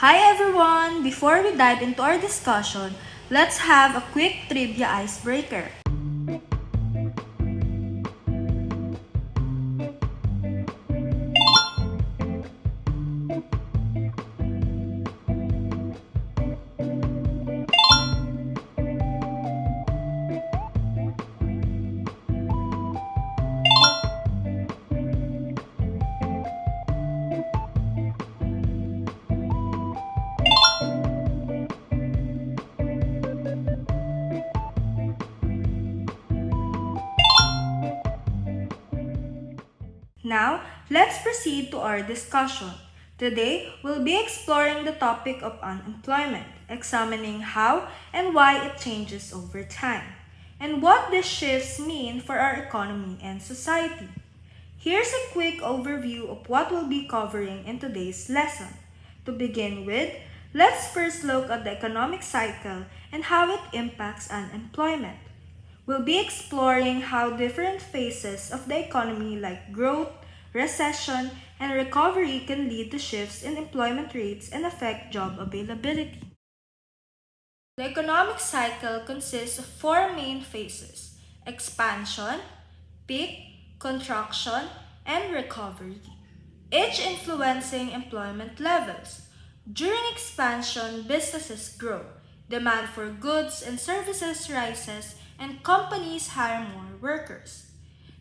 Hi everyone! Before we dive into our discussion, let's have a quick trivia icebreaker. Now, let's proceed to our discussion. Today, we'll be exploring the topic of unemployment, examining how and why it changes over time, and what these shifts mean for our economy and society. Here's a quick overview of what we'll be covering in today's lesson. To begin with, let's first look at the economic cycle and how it impacts unemployment. We'll be exploring how different phases of the economy like growth, recession, and recovery can lead to shifts in employment rates and affect job availability. The economic cycle consists of four main phases: expansion, peak, contraction, and recovery, each influencing employment levels. During expansion, businesses grow, demand for goods and services rises, and companies hire more workers.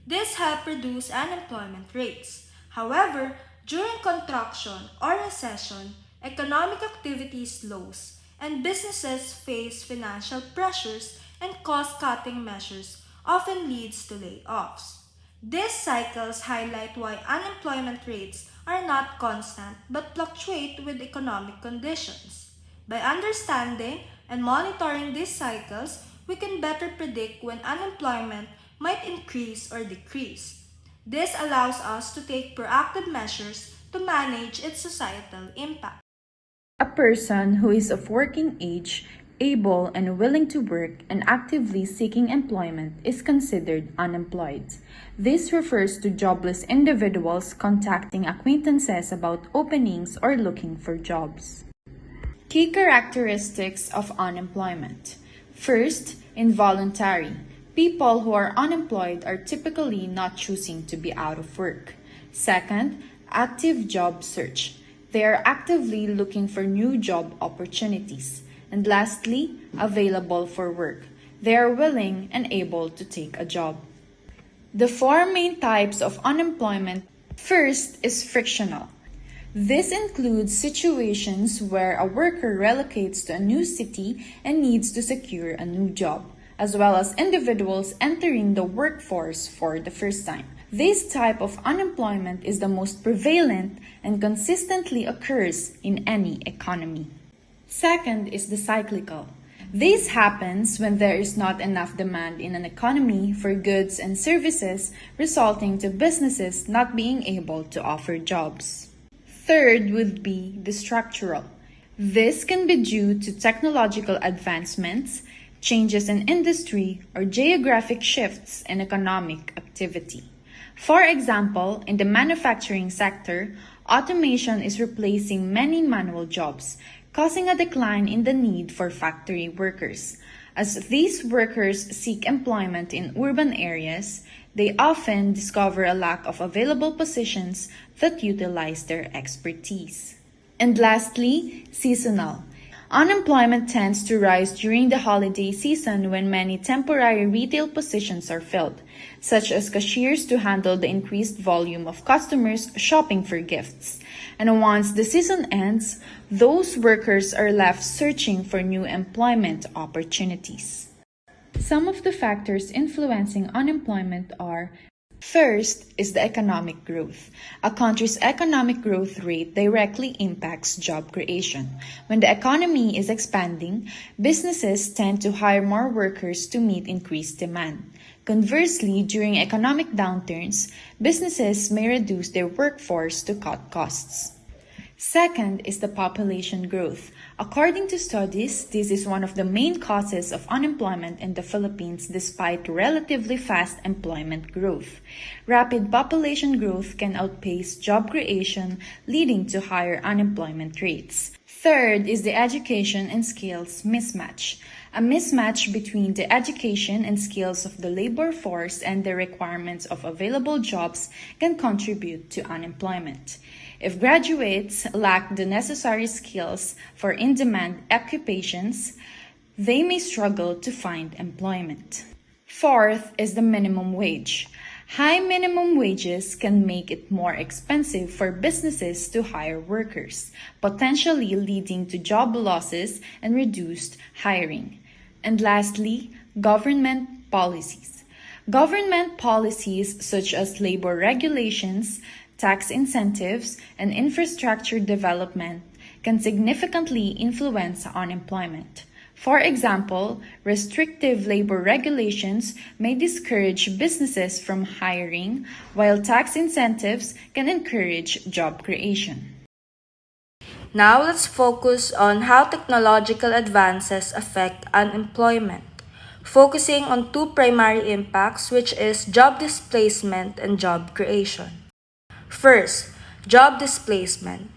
This helps reduce unemployment rates. However, during contraction or recession, economic activity slows, and businesses face financial pressures and cost-cutting measures often leads to layoffs. These cycles highlight why unemployment rates are not constant but fluctuate with economic conditions. By understanding and monitoring these cycles, we can better predict when unemployment might increase or decrease. This allows us to take proactive measures to manage its societal impact. A person who is of working age, able and willing to work, and actively seeking employment is considered unemployed. This refers to jobless individuals contacting acquaintances about openings or looking for jobs. Key characteristics of unemployment. First, involuntary. People who are unemployed are typically not choosing to be out of work. Second, active job search. They are actively looking for new job opportunities. And lastly, available for work. They are willing and able to take a job. The four main types of unemployment. First is frictional. This includes situations where a worker relocates to a new city and needs to secure a new job, as well as individuals entering the workforce for the first time. This type of unemployment is the most prevalent and consistently occurs in any economy. Second is the cyclical. This happens when there is not enough demand in an economy for goods and services, resulting to businesses not being able to offer jobs. Third would be the structural. This can be due to technological advancements, changes in industry, or geographic shifts in economic activity. For example, in the manufacturing sector, automation is replacing many manual jobs, causing a decline in the need for factory workers. As these workers seek employment in urban areas, they often discover a lack of available positions that utilize their expertise. And lastly, seasonal. Unemployment tends to rise during the holiday season when many temporary retail positions are filled, such as cashiers to handle the increased volume of customers shopping for gifts. And once the season ends, those workers are left searching for new employment opportunities. Some of the factors influencing unemployment are: first is the economic growth. A country's economic growth rate directly impacts job creation. When the economy is expanding, businesses tend to hire more workers to meet increased demand. Conversely, during economic downturns, businesses may reduce their workforce to cut costs. Second is the population growth. According to studies, this is one of the main causes of unemployment in the Philippines despite relatively fast employment growth. Rapid population growth can outpace job creation, leading to higher unemployment rates. Third is the education and skills mismatch. A mismatch between the education and skills of the labor force and the requirements of available jobs can contribute to unemployment. If graduates lack the necessary skills for in-demand occupations, they may struggle to find employment. Fourth is the minimum wage. High minimum wages can make it more expensive for businesses to hire workers, potentially leading to job losses and reduced hiring. And lastly, government policies. Government policies such as labor regulations, tax incentives, and infrastructure development can significantly influence unemployment. For example, restrictive labor regulations may discourage businesses from hiring, while tax incentives can encourage job creation. Now let's focus on how technological advances affect unemployment, focusing on two primary impacts, which is job displacement and job creation. First, job displacement.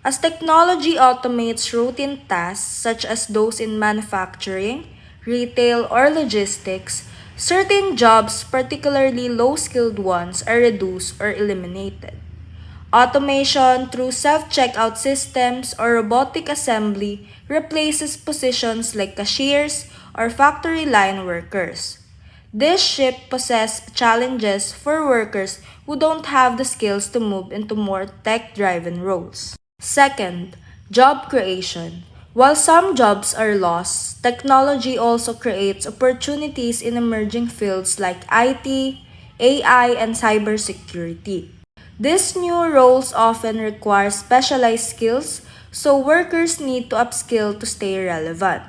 As technology automates routine tasks such as those in manufacturing, retail, or logistics, certain jobs, particularly low-skilled ones, are reduced or eliminated. Automation through self-checkout systems or robotic assembly replaces positions like cashiers or factory line workers. This shift poses challenges for workers who don't have the skills to move into more tech-driven roles. Second, job creation. While some jobs are lost, technology also creates opportunities in emerging fields like IT, AI, and cybersecurity. These new roles often require specialized skills, so workers need to upskill to stay relevant.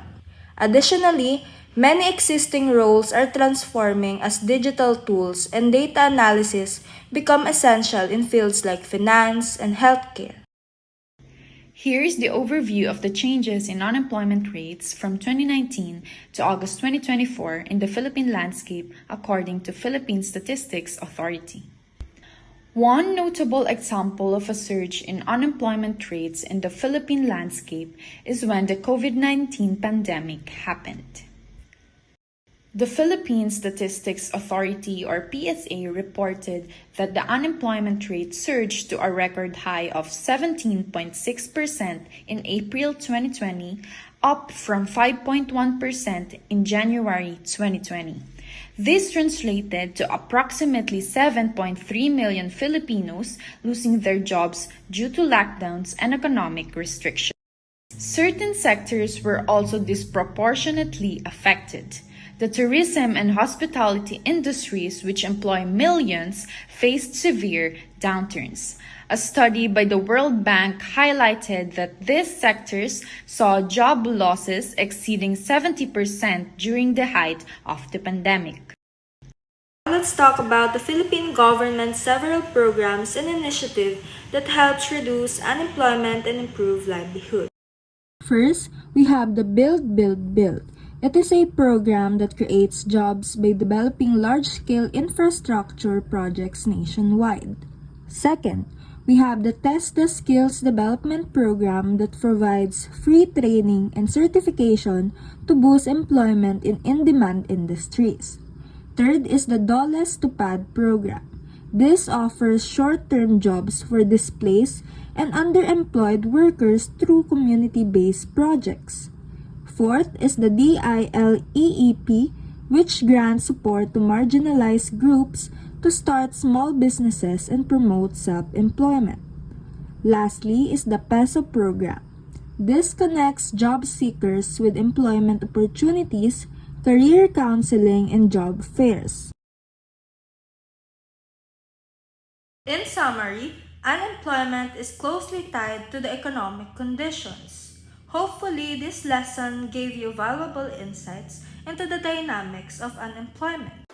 Additionally, many existing roles are transforming as digital tools and data analysis become essential in fields like finance and healthcare. Here is the overview of the changes in unemployment rates from 2019 to August 2024 in the Philippine landscape according to Philippine Statistics Authority. One notable example of a surge in unemployment rates in the Philippine landscape is when the COVID-19 pandemic happened. The Philippine Statistics Authority or PSA reported that the unemployment rate surged to a record high of 17.6% in April 2020, up from 5.1% in January 2020. This translated to approximately 7.3 million Filipinos losing their jobs due to lockdowns and economic restrictions. Certain sectors were also disproportionately affected. The tourism and hospitality industries, which employ millions, faced severe downturns. A study by the World Bank highlighted that these sectors saw job losses exceeding 70% during the height of the pandemic. Let's talk about the Philippine government's several programs and initiatives that helps reduce unemployment and improve livelihood. First, we have the Build, Build, Build. It is a program that creates jobs by developing large-scale infrastructure projects nationwide. Second, we have the Test the Skills Development Program that provides free training and certification to boost employment in in-demand industries. Third is the Doles Tupad program. This offers short-term jobs for displaced and underemployed workers through community-based projects. Fourth is the DILEEP, which grants support to marginalized groups to start small businesses and promote self-employment. Lastly is the PESO program. This connects job seekers with employment opportunities, career counseling, and job fairs. In summary, unemployment is closely tied to the economic conditions. Hopefully, this lesson gave you valuable insights into the dynamics of unemployment.